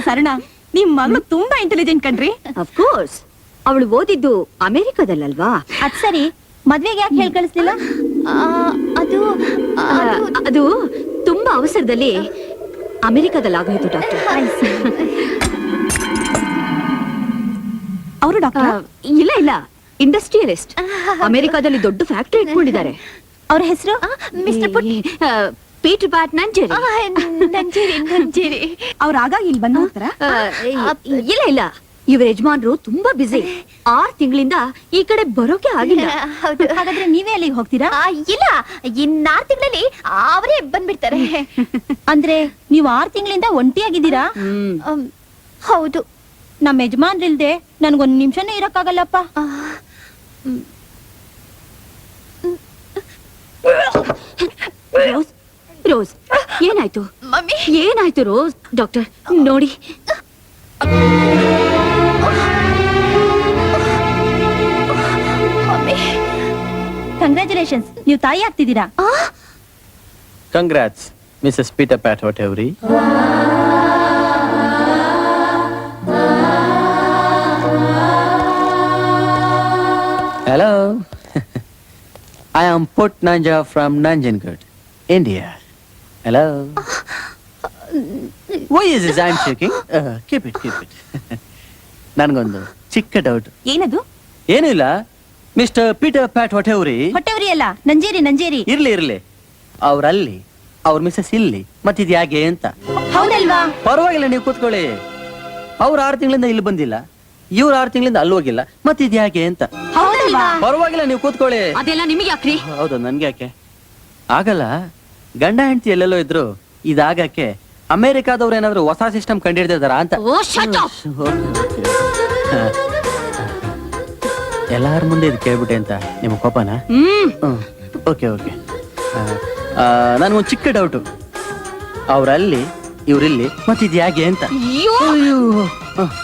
ಸರಣ, ನಿಮ್ ಮಗಳು ತುಂಬಾ ಇಂಟೆಲಿಜೆಂಟ್ ಕಣ್ರಿ. ಅಫ್ಕೋರ್ಸ್, ಅವಳು ಓದಿದ್ದು ಅಮೆರಿಕದಲ್ಲಲ್ವಾ? ಅದ್ ಸರಿ, ಮದ್ವೆಗೆ ಯಾಕೆ ಹೇಳ್ ಕಳಿಸ್ಲಿಲ್ಲ? ಅದು ತುಂಬಾ ಅವಸರದಲ್ಲಿ ಅಮೆರಿಕದಲ್ಲಿ ಆಗೋಯ್ತು ಡಾಕ್ಟರ್. ಅವರು ಡಾಕ್ಟರ್? ಇಲ್ಲ, ಇಂಡಸ್ಟ್ರಿಯಲಿಸ್ಟ್. ಅಮೆರಿಕಾದಲ್ಲಿ ದೊಡ್ಡ ಫ್ಯಾಕ್ಟರಿ ಇಟ್ಕೊಂಡಿದ್ದಾರೆ. ಅವ್ರ ಹೆಸರು ಮಿಸ್ಟರ್ ಪೀಟರ್ ಬ್ಯಾಟ್ ನಂಜೇರಿ. ಅವ್ರ ಆಗಾಗ ಇಲ್ಲಿ ಬಂದು ಹೋಗ್ತಾರ? ಇಲ್ಲ, ಇವ್ರ ಯಜಮಾನ್ರು ತುಂಬಾ ಬಿಸಿ. 6 ತಿಂಗಳಿಂದ ಈ ಕಡೆ ಬರೋಕೆ ಆಗಿಲ್ಲ. ಹಾಗಾದ್ರೆ ನೀವೇ ಅಲ್ಲಿಗೆ ಹೋಗ್ತೀರಾ? ಇಲ್ಲ, ಇನ್ನು 6 ತಿಂಗಳಲ್ಲಿ ಅವರೇ ಬಂದ್ಬಿಡ್ತಾರೆ. ಅಂದ್ರೆ ನೀವು 6 ತಿಂಗಳಿಂದ ಒಂಟಿಯಾಗಿದ್ದೀರಾ? ಹೌದು. ನಮ್ಮ ಯಜಮಾನ್ರಿಲ್ದೆ ನನ್ಗೊಂದ್ ನಿಮಿಷನೇ ಇರಕ್ಕಾಗಲ್ಲಪ್ಪ. ರೋಸ್, ಏನಾಯ್ತು? ಮಮ್ಮಿ ಏನಾಯ್ತು ರೋಸ್? ಡಾಕ್ಟರ್ ನೋಡಿ. ಕಂಗ್ರ್ಯಾಚುಲೇಷನ್ಸ್, ನೀವು ತಾಯಿ ಆಗ್ತಿದ್ದೀರಾ. ಕಂಗ್ರಾಟ್ಸ್ ಮಿಸಸ್ ಪೀಟರ್ ಪ್ಯಾಟ್ ಹೊಟೆವ್ರಿ. Hello. I am Put Nanja from Nanjangud, India. Hello. Why is this I'm checking? Keep it. ನನಗೊಂದು ಚಿಕ್ಕ ಡೌಟ್. ಏನದು? ಏನೂ ಇಲ್ಲ. ಮಿಸ್ಟರ್ ಪೀಟರ್ ಪ್ಯಾಟ್ ಹೊಟೆವ್ರಿ. ಹೊಟ್ಟೆವ್ರಿ ಅಲ್ಲ, ನಂಜೇರಿ. ಇರ್ಲಿ. ಅವ್ರಲ್ಲಿ, ಅವ್ರ ಮಿಸಸ್ ಇಲ್ಲಿ, ಮತ್ತಿದ್ ಯಾಕೆ ಅಂತ. ಹೌದಲ್ವಾ? ಪರವಾಗಿಲ್ಲ, ನೀವು ಕೂತ್ಕೊಳ್ಳಿ. ಅವ್ರು 6 ತಿಂಗಳಿಂದ ಇಲ್ಲಿ ಬಂದಿಲ್ಲ, ಇವ್ರು 6 ತಿಂಗಳಿಂದ ಅಲ್ಲಿ ಹೋಗಿಲ್ಲ, ಮತ್ತಿದ್ ಯಾಕೆ ಅಂತ. ಹೌದಲ್ವಾ? ಪರವಾಗಿಲ್ಲ, ನೀವು ಕೂತ್ಕೊಳ್ಳಿ. ಅದೆಲ್ಲ ನಿಮಗೆ ಯಾಕ್ರಿ? ಹೌದು, ನನ್ಗೆ ಯಾಕೆ ಆಗಲ್ಲ. ಗಂಡ ಹೆಂಡತಿ ಎಲ್ಲೆಲ್ಲೋ ಇದ್ರು ಇದಾಗಕ್ಕೆ ಅಮೆರಿಕಾದವ್ರು ಏನಾದ್ರು ಹೊಸ ಸಿಸ್ಟಮ್ ಕಂಡಿಡ್ದಿದಾರ ಅಂತ. ಎಲ್ಲಾರ ಮುಂದೆ ಇದು ಕೇಳ್ಬಿಟ್ಟೆ ಅಂತ ನಿಮ್ಮ ಕೋಪನ? ಓಕೆ. ನನ್ಗೊಂದು ಚಿಕ್ಕ ಡೌಟು. ಅವ್ರಲ್ಲಿ, ಇವ್ರಿಲ್ಲಿ, ಮತ್ತಿದ್ ಯಾಕೆ ಅಂತ.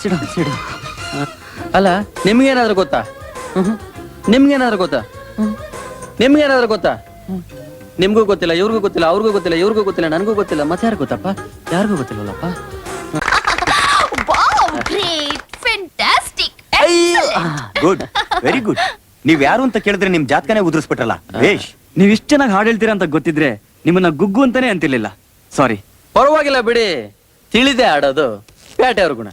ಸಿಡು. ಅಲ್ಲ, ನಿಮ್ಗೇನಾದ್ರು ಗೊತ್ತಾ? ನಿಮ್ಗೇನಾದ್ರು ಗೊತ್ತಾ? ನಿಮ್ಗೂ ಗೊತ್ತಿಲ್ಲ, ಇವ್ರಿಗೂ ಗೊತ್ತಿಲ್ಲ, ಅವ್ರಿಗೂ ಗೊತ್ತಿಲ್ಲ, ಇವ್ರಿಗೂ ಗೊತ್ತಿಲ್ಲ, ನನಗೂ ಗೊತ್ತಿಲ್ಲ, ಮತ್ತೆ ಯಾರು ಗೊತ್ತಪ್ಪ? ಯಾರಿಗೂ ಗೊತ್ತಿಲ್ಲಲ್ಲಪ್ಪ. Good, very good. ನೀವ್ ಯಾರು ಅಂತ ಕೇಳಿದ್ರೆ ನಿಮ್ ಜಾತಕನೇ ಉದುರಿಸ್ಬಿಟ್ರಲ್ಲ. ಬೇಷ್. ನೀವ್ ಇಷ್ಟ ಚೆನ್ನಾಗಿ ಹಾಡು ಹೇಳ್ತೀರಾ ಅಂತ ಗೊತ್ತಿದ್ರೆ ನಿಮ್ಮನ್ನ ಗುಗ್ಗು ಅಂತಾನೆ ಅಂತಿರ್ಲಿಲ್ಲ. ಸಾರಿ. ಪರವಾಗಿಲ್ಲ ಬಿಡಿ. ತಿಳಿದೆ ಆಡೋದು ಪೇಟೆಯವ್ರ ಗುಣ,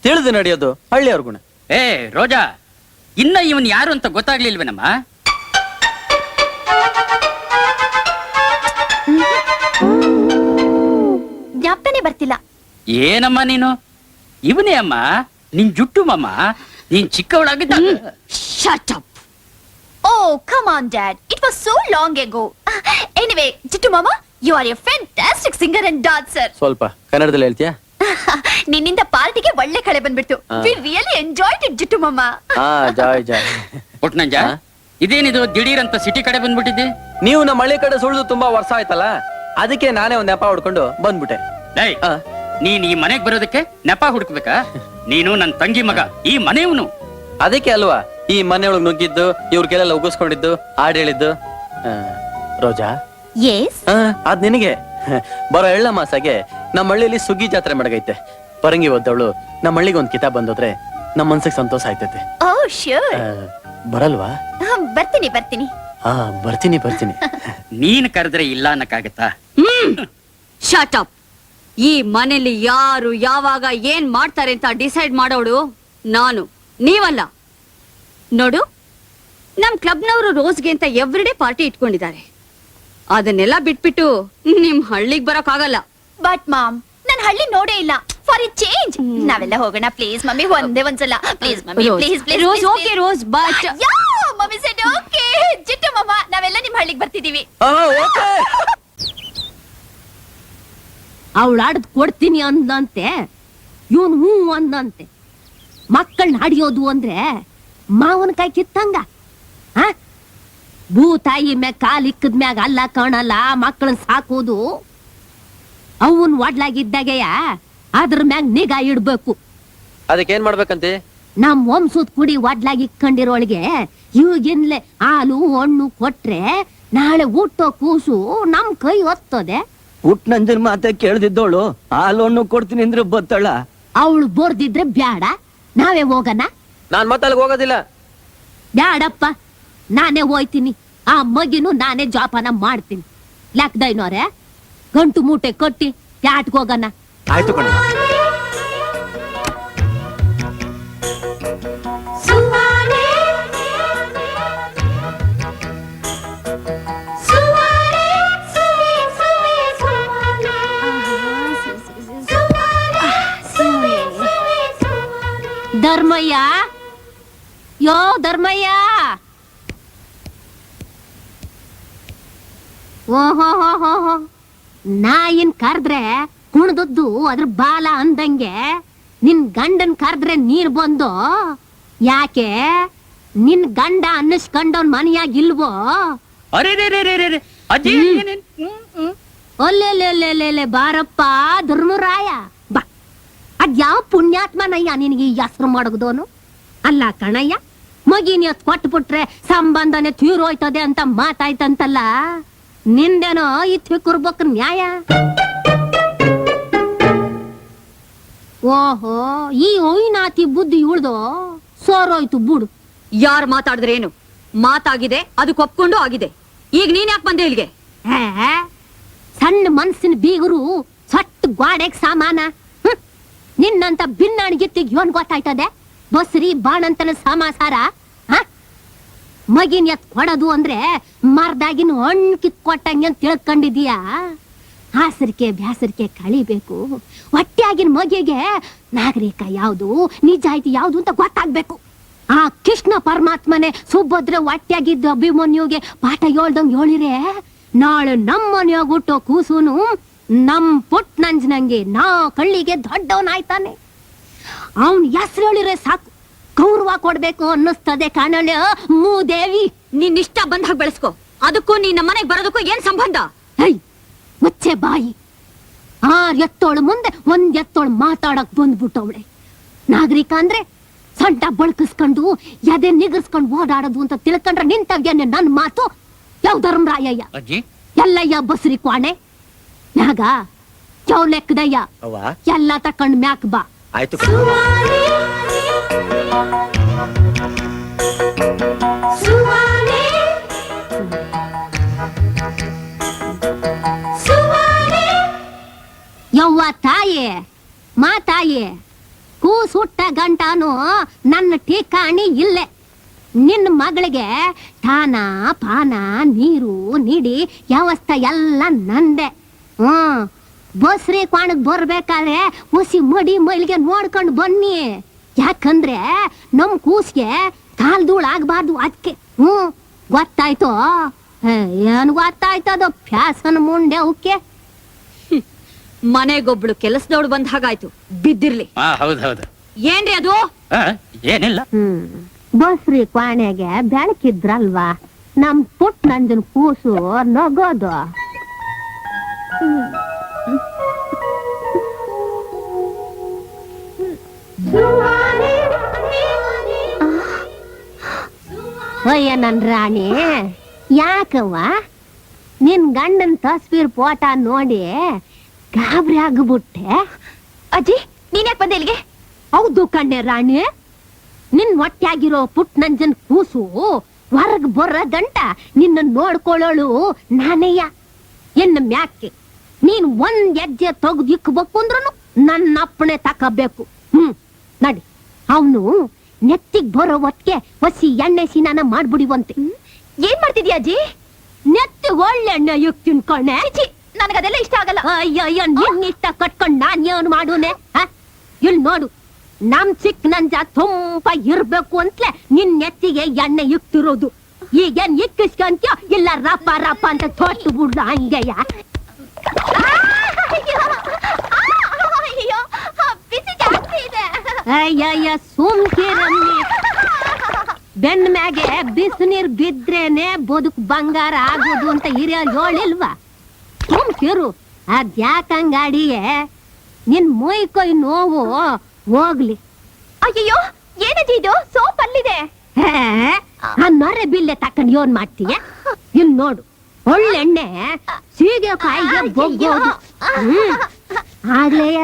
ತಿಳಿದು ನಡೆಯೋದು ಹಳ್ಳಿಯವ್ರ ಗುಣ. ಏ ರೋಜಾ, ಇನ್ನ ಇವನ್ ಯಾರು ಅಂತ ಗೊತ್ತಾಗ್ಲಿಲ್ವೇನಮ್ಮ? ಜ್ಞಾಪಕನೇ ಬರ್ತಿಲ್ಲ. ಏನಮ್ಮ ನೀನು? ಇವನೇ ಅಮ್ಮ, ನಿನ್ ಜುಟ್ಟು ಮಮ್ಮ. ನೀನ್ ಚಿಕ್ಕವಳಾಗಿದ್ದ. Shut up. Oh, come on, Dad. It was so long ago. Anyway, Jittu Mama, you are a fantastic singer and dancer. ಸ್ವಲ್ಪ ಕನ್ನಡದಲ್ಲಿ ಹೇಳ್ತೀಯಾ? ನಿನ್ನಿಂದ ಪಾರ್ಟಿಗೆ ಒಳ್ಳೆ ಕಳೆ ಬಂದ್ಬಿಡ್ತು. We really enjoyed it, Jittu Mama. Joy. Putnanja, ಇದೇನಿದು ದಿಢೀರ್ ಅಂತ ಸಿಟಿ ಕಡೆ ಬಂದ್ಬಿಟ್ಟಿದ್ದೆ? ನೀವು ನಮ್ಮ ಹಳ್ಳಿ ಕಡೆ ಸುಳ್ದು ತುಂಬಾ ವರ್ಷ ಆಯ್ತಲ್ಲ, ಅದಕ್ಕೆ ನಾನೇ ಒಂದ್ ನೆಪ ಹೊಡ್ಕೊಂಡು ಬಂದ್ಬಿಟ್ಟೆ. ನೀನ್ ಈ ಮನೆಗ್ ಬರೋದಕ್ಕೆ ನೆಪ ಹುಡುಕ್ಬೇಕಾ? ನೀನು ನನ್ ತಂಗಿ ಮಗ, ಈ ಮನೆಯವನು. ಅದಕ್ಕೆ ಅಲ್ವಾ ಈ ಮನೆಯೊಳಗ್ ನುಗ್ಗಿದ್ದು, ಇವ್ರ ಕೆಲೆಲ್ಲ ಉಗಿಸ್ಕೊಂಡಿದ್ದು, ಹಾಡ್ ಹೇಳಿದ್ದು. ರೋಜಾ, Yes. ಅದ್ ನಿನಗೆ. ಬರೋ ಎಳ್ಳ ಮಾಸಾಗೆ ನಮ್ಮ ಹಳ್ಳಿಯಲ್ಲಿ ಸುಗ್ಗಿ ಜಾತ್ರೆ ಮಾಡಗೈತೆ. ಪರಂಗಿ ಓದ್ದವಳು ನಮ್ಮ ಹಳ್ಳಿಗೆ ಒಂದ್ ಕಿತಾಬ್ ಬಂದೋದ್ರೆ ನಮ್ಮ ಮನ್ಸಿಗೆ ಸಂತೋಷ ಆಯ್ತೈತೆ. Oh, sure. ಬರಲ್ವಾ? ಬರ್ತೀನಿ. ಬರ್ತೀನಿ. ನೀನ್ ಕರೆದ್ರೆ ಇಲ್ಲ ಅನ್ನಕ್ಕಾಗತ್ತಾ? Shut up. ಈ ಮನೆಯಲ್ಲಿ ಯಾರು ಯಾವಾಗ ಏನ್ ಮಾಡ್ತಾರೆ ಅಂತ ಡಿಸೈಡ್ ಮಾಡೋಳು ನಾನು, ನೀವಲ್ಲ. ನೋಡು, ನಮ್ ಕ್ಲಬ್ನವರು ರೋಸ್ಗೆ ಅಂತ ಎವ್ರಿಡೇ ಪಾರ್ಟಿ ಇಟ್ಕೊಂಡಿದ್ದಾರೆ. ಅದನ್ನೆಲ್ಲ ಬಿಟ್ಬಿಟ್ಟು ನಿಮ್ ಹಳ್ಳಿಗ್ ಬರಕ್ ಆಗಲ್ಲ. But mom, ನಾನ್ ಹಳ್ಳಿ ನೋಡೇ ಇಲ್ಲ. For a change, ನಾವೆಲ್ಲ ಹೋಗೋಣ ಪ್ಲೀಸ್ ಮಮ್ಮಿ, ಒಂದೇ ಒಂದ್ಸಲ please mummy, please. Rose, okay rose, but mummy said okay. ಜಿಟ್ಟು ಮಮ್ಮ, ನಾವೆಲ್ಲ ನಿಮ್ ಹಳ್ಳಿಗೆ ಬರ್ತಿದೀವಿ. ಅವಳಾಡ್ದು ಕೊಡ್ತೀನಿ ಅಂದಂತೆ, ಇವನ್ ಹೂ ಅಂದಂತೆ. ಮಕ್ಕಳನ್ನ ಹಡಿಯೋದು ಅಂದ್ರೆ ಮಾವನ ಕೈ ಕಿತ್ತಂಗ. ಭೂತಾಯಿ ಮ್ಯಾಗ ಕಾಲಿಕ್ಕದ ಮ್ಯಾಗ ಅಲ್ಲ ಕಾಣಲ್ಲ ಮಕ್ಕಳನ್ನ ಸಾಕೋದು. ಅವನ್ ಒಡ್ಲಾಗಿದ್ದಾಗೆಯ ಅದ್ರ ಮ್ಯಾಗ ನಿಗಾ ಇಡ್ಬೇಕು. ಅದಕ್ಕೇನ್ ಮಾಡ್ಬೇಕಂತೆ? ನಮ್ ವಂಶದ ಕುಡಿ ಒಡ್ಲಾಗಿ ಇಕ್ಕೊಂಡಿರೋಳಿಗೆ ಇವಾಗಿನ್ಲೆ ಹಾಲು ಹಣ್ಣು ಕೊಟ್ರೆ ನಾಳೆ ಹುಟ್ಟೋ ಕೂಸು ನಮ್ ಕೈ ಒತ್ತದೆ. ಹುಟ್ ನಂಜನ್ ಮಾತೆ ಕೇಳ್ದಿದ್ದೋಳು ಹಾಲು ಹಣ್ಣು ಕೊಡ್ತೀನಿ ಅಂದ್ರೆ ಬತ್ತಳ. ಅವಳು ಬೋರ್ದಿದ್ರೆ ಬ್ಯಾಡ, ನಾವೇ ಹೋಗಣ. ನಾನ್ ಮತ್ತೆ ಅಲ್ಲಿಗೆ ಹೋಗೋದಿಲ್ಲ. ಬ್ಯಾಡಪ್ಪ, ನಾನೇ ಹೋಯ್ತೀನಿ. ಆ ಮಗಿನೂ ನಾನೇ ಜೋಪಾನ ಮಾಡ್ತೀನಿ. ಲೆಕ್ಕದೈನೋರೆ, ಗಂಟು ಮೂಟೆ ಕಟ್ಟಿ ಯಾಟ್ಗೆ ಹೋಗಣ. ಆಯ್ತು ಕಣ. ಧರ್ಮಯ್ಯ, ಯೋ ಧರ್ಮಯ್ಯ, ಓಹೋ ನಾಯಿನ್ ಕರ್ದ್ರೆ ಕುಣ್ದದ್ದು ಅದ್ರ ಬಾಲ ಅಂದಂಗೆ ನಿನ್ ಗಂಡನ್ ಕರ್ದ್ರೆ ನೀರ್ ಬಂದು, ಯಾಕೆ ನಿನ್ ಗಂಡ ಅನ್ನಿಸ್ಕೊಂಡವನ್ ಮನೆಯಾಗಿಲ್ವೋ? ಅರೆ ಅಜ್ಜಿ ಒಲ್ಲೆಲ್ಲೆಲ್ಲೆಲ್ಲೆ ಬಾರಪ್ಪ ಧರ್ಮರಾಯ ಬಾ. ಅದ್ಯಾವ ಪುಣ್ಯಾತ್ಮನಯ್ಯ ನಿನಗೆ ಈ ಹೆಸರು ಮಾಡಗದೋನು? ಅಲ್ಲ ಕಣಯ್ಯ, ಮಗಿನ ಕೊಟ್ಬಿಟ್ರೆ ಸಂಬಂಧನೆ ತೀರೋಯ್ತದೆ ಅಂತ ಮಾತಾಯ್ತಂತಲ್ಲ, ನಿಂದೇನೋ ಇತ್ತು ಕುರ್ಬೇಕು ನ್ಯಾಯ. ಓಹೋ, ಈ ಒಯ್ನಾತಿ ಬುದ್ಧಿ ಉಳ್ದು ಸೋರೋಯ್ತು ಬಿಡು. ಯಾರು ಮಾತಾಡಿದ್ರೇನು? ಮಾತಾಗಿದೆ, ಅದಕ್ಕೆ ಒಪ್ಕೊಂಡು ಆಗಿದೆ. ಈಗ ನೀನ್ ಯಾಕೆ ಬಂದೆ ಇಲ್ಲಿಗೆ? ಏ, ಸಣ್ಣ ಮನ್ಸಿನ ಬೀಗರು ಸಟ್ ಗೋಡೆಗ್ ಸಾಮಾನ. ನಿನ್ನಂತ ಭಿನ್ನಾಣಿಗಿತ್ತಿಗೆ ಇವನ್ ಗೊತ್ತಾಯ್ತದೆ ಬಸ್ರಿ ಬಾಣಂತನ ಸಮಾಚಾರ. ಮಗಿನ ಎತ್ ಕೊಡೋದು ಅಂದ್ರೆ ಮರ್ದಾಗಿನ ಹಣ್ಣು ಕಿತ್ಕೊಟ್ಟಂಗೆ ಅಂತ ತಿಳ್ಕೊಂಡಿದೀಯಾ? ಹಾಸರಿಕೆ ಬ್ಯಾಸರಿಕೆ ಕಳಿಬೇಕು. ಹೊಟ್ಟೆಯಾಗಿನ ಮಗಿಗೆ ನಾಗರಿಕ ಯಾವುದು, ನಿಜಾಯ್ತಿ ಯಾವುದು ಅಂತ ಗೊತ್ತಾಗ್ಬೇಕು. ಆ ಕೃಷ್ಣ ಪರಮಾತ್ಮನೆ ಸುಭದ್ರ ಹೊಟ್ಟೆಯಾಗಿದ್ದ ಅಭಿಮನ್ಯುಗೆ ಪಾಠ ಹೇಳ್ದಂಗ್ ಹೇಳಿರೆ, ನಾಳೆ ನಮ್ಮ ಮನೆಯಾಗ ಹುಟ್ಟೋ ಕೂಸುನು ನಮ್ ಪುಟ್ ನಂಜನಂಗೆ ನಾ ಕಳ್ಳಿಗೆ ದೊಡ್ಡವನಾಯ್ತಾನೆ. ಅವನ್ ಹೆಸರು ಹೇಳಿದ್ರೆ ಸಾಕು, ಗೌರವ ಕೊಡ್ಬೇಕು ಅನ್ನಿಸ್ತದೆ ಕಾಣಲೆ ಮೂದೇವಿ. ನಿನ್ ಇಷ್ಟ ಬಂದಾಗ ಬೆಳೆಸ್ಕೊ. ಅದಕ್ಕೂ ನೀನ್ ನಮ್ಮ ಮನೆಗ್ ಬರೋದಕ್ಕೂ ಏನ್ ಸಂಬಂಧ? ಹೈ ಮುಚ್ಚೆ ಬಾಯಿ. 6 ಎತ್ತೋಳು ಮುಂದೆ 1 ಎತ್ತೋಳು ಮಾತಾಡಕ್ ಬಂದ್ಬಿಟ್ಟವಳೆ. ನಾಗರಿಕ ಅಂದ್ರೆ ಸೊಂಟ ಬಳಕಿಸ್ಕೊಂಡು ಎದೆ ನಿಗರ್ಸ್ಕೊಂಡು ಓಡಾಡೋದು ಅಂತ ತಿಳ್ಕೊಂಡ್ರೆ ನಿಂತವ್ಯನೆ ನನ್ ಮಾತು. ಯಾವ ಧರ್ಮರಾಯಯ್ಯ, ಅಜ್ಜಿ ಎಲ್ಲಯ್ಯ ಬಸ್ರಿ ಕ್ವಾಣೆ ಮ್ಯಾಗ ಯಾವ ಲೆಕ್ಕದಯ್ಯ ಅವ್ವ ಎಲ್ಲ ತಕೊಂಡ್ ಮ್ಯಾಕ್ ಬಾ. ಆಯ್ತು ಕಣ. ಯವ್ವ ತಾಯಿ ಮಾತಾಯಿ, ಕೂಸುಟ್ಟ ಗಂಟಾನು ನನ್ನ ಠಿಕಾಣಿ ಇಲ್ಲೇ. ನಿನ್ನ ಮಗಳಿಗೆ ತಾನ ಪಾನ ನೀರು ನೀಡಿ ವ್ಯವಸ್ಥೆ ಎಲ್ಲ ನಂದೆ. ಬಸ್ರಿ ಕ್ವಾಣಕ್ ಬರ್ಬೇಕಾದ್ರೆ ಹುಸಿ ಮಡಿ ಮೈಲಿಗೆ ನೋಡ್ಕೊಂಡು ಬನ್ನಿ. ಯಾಕಂದ್ರೆ ನಮ್ ಕೂಸ್ಗೆ ಕಾಲ್ಧೂಳ್ ಆಗ್ಬಾರ್ದು ಅದಕ್ಕೆ. ಗೊತ್ತಾಯ್ತು? ಏನ್ ಗೊತ್ತಾಯ್ತದ ಫ್ಯಾಸನ್ ಮುಂಡೆ ಅವಕ್ಕೆ. ಮನೆಗೊಬ್ಳು ಕೆಲಸದವಳು ಬಂದ ಹಾಗಾಯ್ತು, ಬಿದ್ದಿರ್ಲಿ. ಹೌದೌದು. ಏನ್ರಿ ಅದು? ಏನಿಲ್ಲ. ಬಸ್ರಿ ಕ್ವಾಣೆಗೆ ಬೆಳಕಿದ್ರಲ್ವಾ, ನಮ್ ಪುಟ್ ನಂಜನ್ ಕೂಸು ನಗೋದು. ಅಯ್ಯ ನನ್ ರಾಣಿ, ಯಾಕವ್ವ ನಿನ್ ಗಂಡನ್ ತಸ್ವೀರ್ ಫೋಟ ನೋಡಿ ಗಾಬರಿ ಆಗ್ಬಿಟ್ಟೆ? ಅಜ್ಜಿ ನೀನ್ ಯಾಕೆ ಬಂದೆ ಇಲ್ಲಿಗೆ? ಹೌದು ಕಣ್ಣೆ ರಾಣಿ, ನಿನ್ ಹೊಟ್ಟೆಯಾಗಿರೋ ಪುಟ್ ನಂಜನ್ ಕೂಸು ಹೊರಗ್ ಬರೋ ಗಂಟ ನಿನ್ನ ನೋಡ್ಕೊಳ್ಳೋಳು ನಾನೇಯ. ಎನ್ನ ಮ್ಯಾಕೆ ನೀನ್ 1 ಹೆಜ್ಜೆ ತೆಗ್ದು ಇಕ್ಬೇಕು ಅಂದ್ರೂ ನನ್ನ ಅಪ್ಪಣೆ ತಕಬೇಕು. ನಡಿ, ಅವನು ನೆತ್ತಿಗ್ ಬರೋ ಹೊತ್ತಿಗೆ ಹೊಸಿ ಎಣ್ಣೆ ಸ್ನಾನ ಮಾಡ್ಬಿಡಿವಂತೆ. ಏನ್ ಮಾಡ್ತಿದ್ಯಾ ಅಜ್ಜಿ? ನೆತ್ತಿಗೆ ಒಳ್ಳೆ ಎಣ್ಣೆ ಇಕ್ತೀನಿ ಕಣ್ಣೆ. ನನಗದೆಲ್ಲ ಇಷ್ಟ ಆಗಲ್ಲ. ಅಯ್ಯಯ್ಯ, ನಿನ್ ಇಷ್ಟ ಕಟ್ಕೊಂಡ್ ನಾನ್ ಏನ್ ಮಾಡೋನೆ? ಇಲ್ ನೋಡು, ನಮ್ ಚಿಕ್ಕ ನಂಜ ತುಂಬ ಇರ್ಬೇಕು ಅಂತಲೇ ನಿನ್ ನೆತ್ತಿಗೆ ಎಣ್ಣೆ ಇಕ್ತಿರೋದು. ಈಗೇನ್ ಇಕ್ಕಿಸ್ಕೊಂತೀಯೋ ಇಲ್ಲ ರಪ್ಪ ರಪ್ಪ ಅಂತ ತೊಟ್ಟು ಬಿಡ್ಲು ಹಂಗೆಯ. ಅಯ್ಯಯ್ಯ ಸುಮ್ಕಿರಮ್ಮಿ, ಬೆನ್ ಮ್ಯಾಗೆ ಬಿಸಿ ನೀರ್ ಬಿದ್ರೇನೆ ಬದುಕು ಬಂಗಾರ ಆಗೋದು ಅಂತ ಹಿರಿಯರು ಹೇಳಿಲ್ವಾ? ಸುಮ್ಕಿರು. ಅದ್ಯಾಕಂಗಾಡಿಯೇ ನಿನ್ ಮೊಯ್ಕೊಯ್ ನೋವು ಹೋಗ್ಲಿ. ಅಯ್ಯೋ ಏನಜ್ಜಿ ಇದು? ಸೋಪ್ ಅಲ್ಲಿದೆ. ಆ ನೊರೆ ಬಿಲ್ಲೆ ತಕೊಂಡ್ ಏನ್ ಮಾಡ್ತೀಯ? ಇಲ್ ನೋಡು, ಒಳ್ಳೆಣ್ಣೆ ಸೀಗೆಕಾಯಿಗೆ ಬೊಗ್ಗೋದು. ಆಗ್ಲೇಯ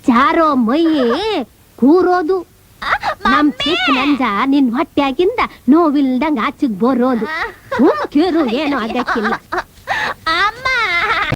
ಜಾರೋ ಮೈ ಕೂರೋದು ನಮ್ ಚಿಕ್ಕ ನಂಜ ನಿನ್ ಹೊಟ್ಟೆಯಾಗಿಂದ ನೋವಿಲ್ದಂಗ ಆಚೆಗ್ ಬರೋದು ಕೇರು ಏನೋ ಆಗಕ್ಕಿಲ್ಲ